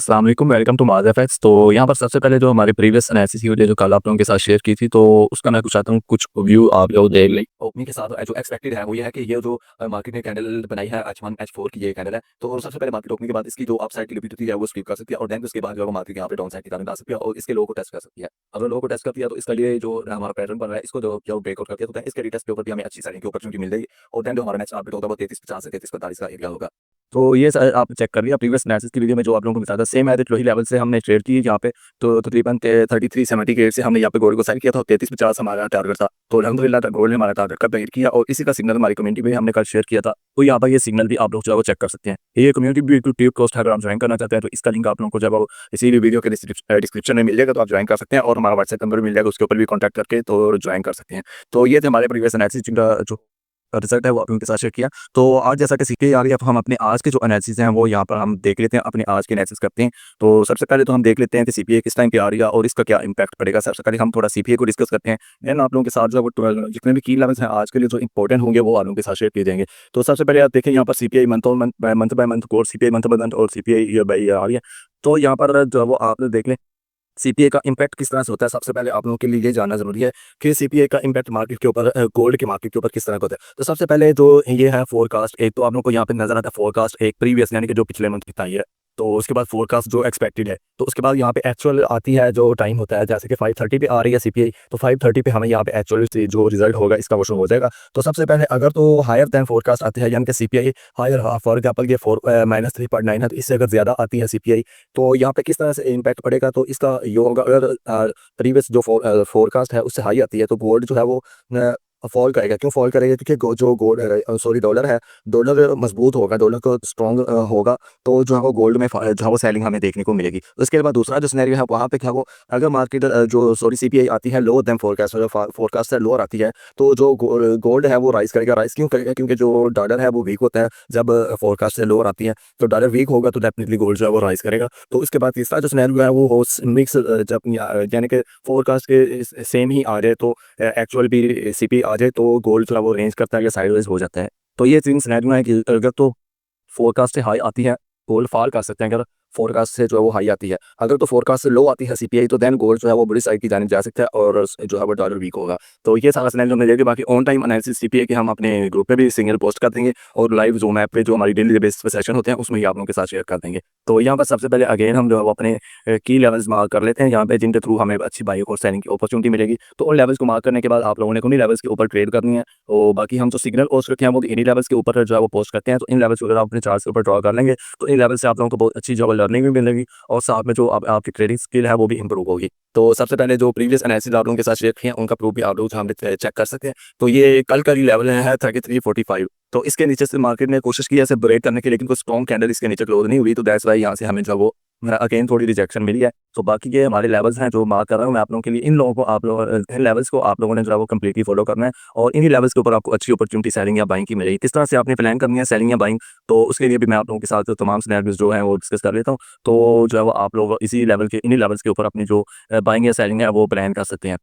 अस्सलाम वालेकुम, welcome to Maaz FX. तो यहाँ पर सबसे पहले जो हमारी प्रीवियस एनालिसिस वीडियो जो कल आप लोगों के साथ शेयर की थी, तो उसका मैं चाहता हूँ कुछ व्यू आप लोग देख लें। ओपनिंग के साथ जो एक्सपेक्टेड है वो ये है कि ये जो मार्केट ने कैंडल बनाई है H1 H4 की ये कैंडल है। तो सबसे पहले मार्केट ओपनिंग के बाद इसकी जो अपसाइड की लिक्विडिटी है वो स्वीप कर सकती है और देन उसके बाद जो है वो मार्केट यहाँ पे डाउन साइड की तरफ जा सकती है और इसके लो को टेस्ट कर सकती है। अगर लो को टेस्ट करती है तो इसका ये जो हमारा पैटर्न बन रहा है इसको जो ब्रेकआउट करती है तो इसके रिटेस्ट के ऊपर भी हमें अच्छी सेलिंग की अपॉर्चुनिटी मिल जाएगी और देन जो हमारा नेक्स्ट टारगेट होगा वो 3350 से 3345 का एरिया होगा। तो ये आप चेक कर लिया प्रीवियस एनालिसिस की वीडियो में जो आप लोगों को बताया था, सेम एज इट वही लेवल से हमने ट्रेड की यहाँ पे। तो तकरीबन 3370 के रेट से हमने यहाँ पे गोल्ड को सेल किया था, 3350 हमारा टारगेट था। तो अल्हम्दुलिल्लाह गोल्ड ने हमारा टारगेट का ब्रेक किया और इसी का सिग्नल हमारी कम्युनिटी में हमने कल शेयर किया था। तो यहाँ पर ये सिग्नल भी आप लोग जो है वो चेक कर सकते हैं। ये कम्युनिटी भी बिल्कुल फ्री कॉस्ट है, अगर आप ज्वाइन करना चाहते हैं तो इसका लिंक आप लोगों को जब वो इसी वीडियो के डिस्क्रिप्शन में मिल जाएगा, तो आप ज्वाइन कर सकते हैं और हमारा व्हाट्सएप नंबर मिल जाएगा, उसके ऊपर भी कॉन्टैक्ट करके तो ज्वाइन कर सकते हैं। तो ये थे हमारे प्रीवियस एनालिसिस जिनका जो रिजल्ट है वो आप लोगों के साथ शेयर किया। तो आज जैसा कि सीखे आ रही है, अब हम अपने आज के जो एनालिसिस हैं वो यहाँ पर हम देख लेते हैं, अपने आज के एनालिसिस करते हैं। तो सबसे पहले तो हम देख लेते हैं कि सीपीए किस टाइम पे आ रही है और इसका क्या इंपैक्ट पड़ेगा। सबसे पहले हम थोड़ा सीपीए को डिस्कस करते हैं, देन आप लोगों के साथ जो जितने भी की लेवल्स हैं आज के लिए जो इंपॉर्टेंट होंगे वो आप लोगों के साथ शेयर किए जाएंगे। तो सबसे पहले आप देखें यहाँ पर CPI month by month course, CPI month by month और सीपीआई ईयर बाय ईयर आ रही है। तो यहाँ पर जो है वो आप देख लें सीपीए का इम्पैक्ट किस तरह से होता है। सबसे पहले आप लोगों के लिए ये जानना ज़रूरी है कि सीपीए का इम्पैक्ट मार्केट के ऊपर, गोल्ड के मार्केट के ऊपर किस तरह का होता है। तो सबसे पहले जो ये है फोरकास्ट, एक तो आप लोगों को यहाँ पे नजर आता है फोरकास्ट एक प्रीवियस यानी कि जो पिछले मंथ की आई है। तो उसके बाद फोरकास्ट जो एक्सपेक्टेड है, तो उसके बाद यहाँ पे एक्चुअल आती है जो टाइम होता है, जैसे कि 5:30 पे आ रही है सीपीआई, तो 5:30 पे हमें यहाँ पे एक्चुअल जो रिजल्ट होगा इसका वो शो हो जाएगा। तो सबसे पहले अगर तो हायर दैन फोरकास्ट आती है यानी कि सीपीआई हायर, फॉर एग्जाम्पल ये -3.9 है, तो इससे अगर ज़्यादा आती है सीपीआई तो यहाँ पे किस तरह से इम्पैक्ट पड़ेगा। तो इसका ये होगा, अगर प्रीवियस जो फोरकास्ट है उससे हाई आती है तो गोल्ड जो है वो फॉल करेगा। क्यों फॉल करेगा? क्योंकि जो गोल्ड सॉरी डॉलर है, डॉलर मजबूत होगा, डॉलर को स्ट्रॉन्ग होगा, तो जो है वो गोल्ड में जो है वो सेलिंग हमें देखने को मिलेगी। उसके बाद दूसरा जो सिनेरियो है वहाँ पे क्या हो, अगर मार्केट जो सॉरी सीपीआई आती है लोअर देन फोरकास्ट, फोरकास्ट से लोअर आती है, तो जो गोल्ड है वो राइज करेगा। राइज क्यों करेगा? क्योंकि जो डॉलर है वो वीक होता है जब फोरकास्ट से लोअर आती है, तो डॉलर वीक होगा तो डेफिनेटली गोल्ड जो है वो राइज करेगा। तो उसके बाद तीसरा जो सिनेरियो है वो हो मिक्स, जब यानी कि फोरकास्ट के सेम ही आ जाए तो एक्चुअल भी सीपी आ जाए तो गोल्ड जो है वो रेंज करता है या साइडवेज हो जाता है। तो ये 3 सिनेरियो है कि अगर तो फोरकास्ट से हाई आती है गोल्ड फॉल कर सकते हैं, अगर फोरकास्ट से जो है वो हाई आती है। अगर तो फोरकास्ट से लो आती है सीपीआई तो देन गोल्ड जो है वो बुरी साइड की जानिब जा सकता है और जो है वो डॉलर वीक होगा। तो ये सारा सिनेरियो मिल जाएगा। बाकी ऑन टाइम एनालिसिस सीपीआई के हम अपने ग्रुप पे भी सिंगल पोस्ट कर देंगे और लाइव ज़ूम ऐप पे जो हमारी डेली बेसिस पे सेशन होते हैं उसमें ही आप लोगों के साथ शेयर कर देंगे। तो यहाँ पर सबसे पहले अगेन हम जो है वो अपने की लेवल्स मार्क कर लेते हैं यहाँ पे, जिनके थ्रू हमें अच्छी बाइंग और सेलिंग की अपॉर्चुनिटी मिलेगी। तो उन लेवल्स को मार्क करने के बाद आप लोगों ने उन्हीं लेवल्स के ऊपर ट्रेड करनी है। तो बाकी हम जो सिग्नल पोस्ट करते हैं वो इन्हीं लेवल्स के ऊपर जो है वो पोस्ट करते हैं। तो इन लेवल्स को अगर आप अपने चार्ट के ऊपर ड्रॉ कर लेंगे तो इन लेवल से आप लोगों को बहुत अच्छी जो है लर्निंग भी मिलेगी और साथ में जो आपकी ट्रेडिंग स्किल है वो भी इंप्रूव होगी। तो सबसे पहले जो प्रीवियस एनालिसिस आप लोगों के साथ शेयर किए हैं उनका प्रूफ भी आप लोग हम चेक कर सकते हैं। तो ये कल का ही लेवल है 3345। तो इसके नीचे से मार्केट ने कोशिश की है इसे ब्रेक करने की, लेकिन कोई स्ट्रॉन्ग कैंडल इसके नीचे क्लोज नहीं हुई, तो दैट्स वाई यहाँ से हमें जो वो अगेन थोड़ी रिजेक्शन मिली है। तो बाकी ये हमारे लेवल्स हैं जो मार्क कर रहा हूँ मैं आप लोगों के लिए। इन लोगों को आप लोग इन लेवल्स को आप लोगों ने जो है वो कंप्लीटली फॉलो करना है और इन्हीं लेवल्स के ऊपर आपको अच्छी अपॉर्चुनिटी सेलिंग या बाइंग की मिलेगी। किस तरह से आपने प्लान करनी है सेलिंग या बाइंग, तो उसके लिए भी मैं आप लोगों के साथ तमाम सिनेरियोज जो हैं वो डिस्कस कर लेता हूँ। तो जो है वो आप लोग इसी लेवल के इन्हीं लेवल्स के ऊपर अपनी जो बाइंग या सेलिंग है वो प्लान कर सकते हैं।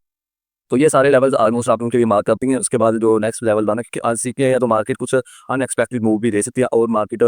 तो ये सारे लेवल्स ऑलमोस्ट आप लोगों के लिए मार्क करती हैं। उसके बाद जो नेक्स्ट लेवल बना कि आज सीखे या तो मार्केट कुछ अनएक्सपेक्टेड मूव भी दे सकती है और मार्केट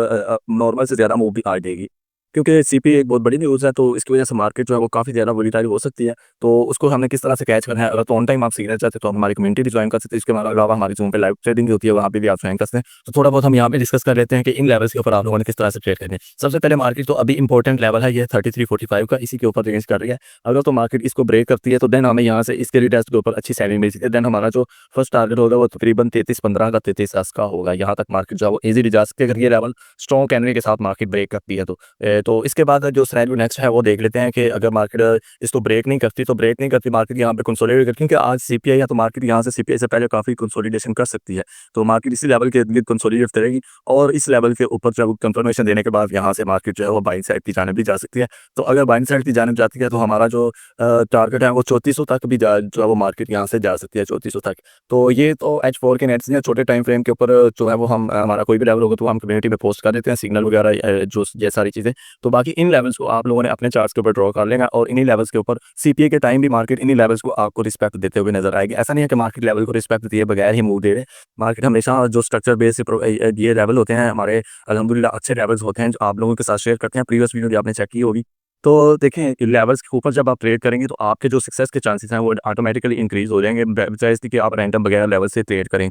नॉर्मल से ज़्यादा मूव भी आज देगी, क्योंकि सीपी एक बहुत बड़ी न्यूज़ है। तो इसकी वजह से मार्केट जो है वो काफ़ी ज़्यादा वोलेटाइल हो सकती है। तो उसको हमने किस तरह से कैच करना है, अगर तो ऑन टाइम आप सीखना चाहते हैं तो हम हमारी कम्युनिटी भी ज्वाइन कर सकते हैं। इसके अलावा हमारी जूम पे लाइव ट्रेडिंग होती है, वहाँ पे भी आप ज्वाइन कर सकते हैं। तो थोड़ा बहुत हम यहाँ पे डिस्कस कर लेते हैं कि इन लेवल्स के ऊपर आप लोगों ने किस तरह से ट्रेड करनी है। सबसे पहले मार्केट तो अभी इंपॉर्टेंट लेवल है ये 3345 का, इसी के ऊपर रेंज कर रही है। अगर तो मार्केट इसको ब्रेक करती है तो देन हमें यहाँ से इसके रिटेस्ट के ऊपर अच्छी सेलिंग मिल सकती है। देन हमारा जो फर्स्ट टारगेट होगा वो तकरीबन 3315 का 3310 का होगा। यहाँ तक मार्केट जो है वो ईजिली जा सकती है अगर ये लेवल स्ट्रॉन्ग कैंडल के साथ मार्केट ब्रेक करती है। तो इसके बाद जो सिनेरियो नेक्स्ट है वो देख लेते हैं कि अगर मार्केट इसको ब्रेक नहीं करती तो ब्रेक नहीं करती मार्केट यहाँ पे कंसोलिडेट करती है, क्योंकि आज सीपीआई है तो मार्केट यहाँ से सीपीआई से पहले काफी कंसोलिडेशन कर सकती है। तो मार्केट इसी लेवल के इर्द कंसोलिडेट करेगी और इस लेवल के ऊपर जब कंफर्मेशन देने के बाद यहाँ से मार्केट जो है वो बाइंग साइड की जानिब भी जा सकती है। तो अगर बाइंग साइड की जानिब जाती है तो हमारा जो टारगेट है वो 3400 तक भी जो है वो मार्केट यहाँ से जा सकती है, 3400 तक। तो ये तो H4 के नेट्स हैं, छोटे टाइम फ्रेम के ऊपर जो है वो हम हमारा कोई भी लेवल होगा तो हम कम्युनिटी में पोस्ट कर देते हैं, सिग्नल वगैरह जो ये सारी चीज़ें। तो बाकी इन लेवल्स को आप लोगों ने अपने चार्ट्स के ऊपर ड्रॉ कर लेगा और इन्हीं लेवल्स के ऊपर सीपीए के टाइम भी मार्केट इन्हीं लेवल्स को आपको रिस्पेक्ट देते हुए नजर आएगी। ऐसा नहीं है कि मार्केट लेवल को रिस्पेक्ट दिए बगैर ही मूव दे रहे। मार्केट हमेशा जो स्ट्रक्चर बेस ये लेवल होते हैं हमारे, अल्हम्दुलिल्लाह अच्छे लेवल्स होते हैं जो आप लोगों के साथ शेयर करते हैं। प्रीवियस वीडियो भी आपने चेक की होगी। तो देखें लेवल्स के ऊपर जब आप ट्रेड करेंगे तो आपके जो सक्सेस के चांसेस हैं वो ऑटोमेटिकली इंक्रीज हो जाएंगे, बजाय इसके कि आप रैंडम वगैरह लेवल से ट्रेड करें।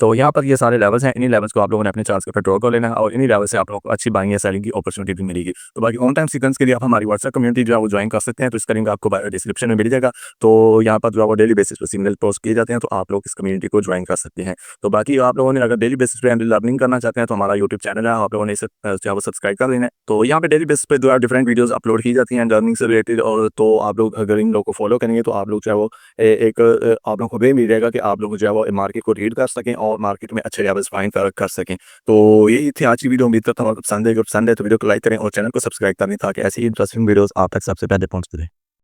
तो यहाँ पर ये सारे लेवल्स हैं, इन्हीं लेवल्स को आप लोगों ने अपने चार्ट्स के ऊपर ड्रॉ कर लेना है और इन्हीं लेवल से आप लोगों को अच्छी बाइंग या सेलिंग की अपॉर्चुनिटी भी मिलेगी। तो बाकी ऑन टाइम सीक्वेंस के लिए आप हमारी व्हाट्सएप कम्युनिटी जो है वो ज्वाइन कर सकते हैं, तो इसका लिंक आपको डिस्क्रिप्शन में मिल जाएगा। तो यहाँ पर जो है वो डेली बेसिस पर सिग्नल पोस्ट किए जाते हैं, तो आप लोग इस कम्युनिटी को ज्वाइन कर सकते हैं। तो बाकी आप लोगों ने अगर डेली बेसिस पे लर्निंग करना चाहते हैं तो हमारा यूट्यूब चैनल है, आप लोगों ने इसे जो है वो सब्सक्राइब कर लेना है। तो यहाँ पे डेली बेसिस पे जो है डिफरेंट वीडियोस अपलोड की जाती हैं लर्निंग से रिलेटेड, और तो आप लोग अगर इन लोगों को फॉलो करेंगे तो आप लोग जो है वो एक आप लोगों को वे मिल जाएगा कि आप लोग जो है वो मार्केट को रीड कर सकें और मार्केट में अच्छे लेवल्स फाइंड कर सकें। तो यही थी आज की वीडियो। उम्मीद करता हूँ आपको पसंद है। अगर पसंद है तो वीडियो को लाइक करें और चैनल को सब्सक्राइब करें ताकि ऐसी इंटरेस्टिंग वीडियोस आप तक सबसे पहले पहुँचते रहें।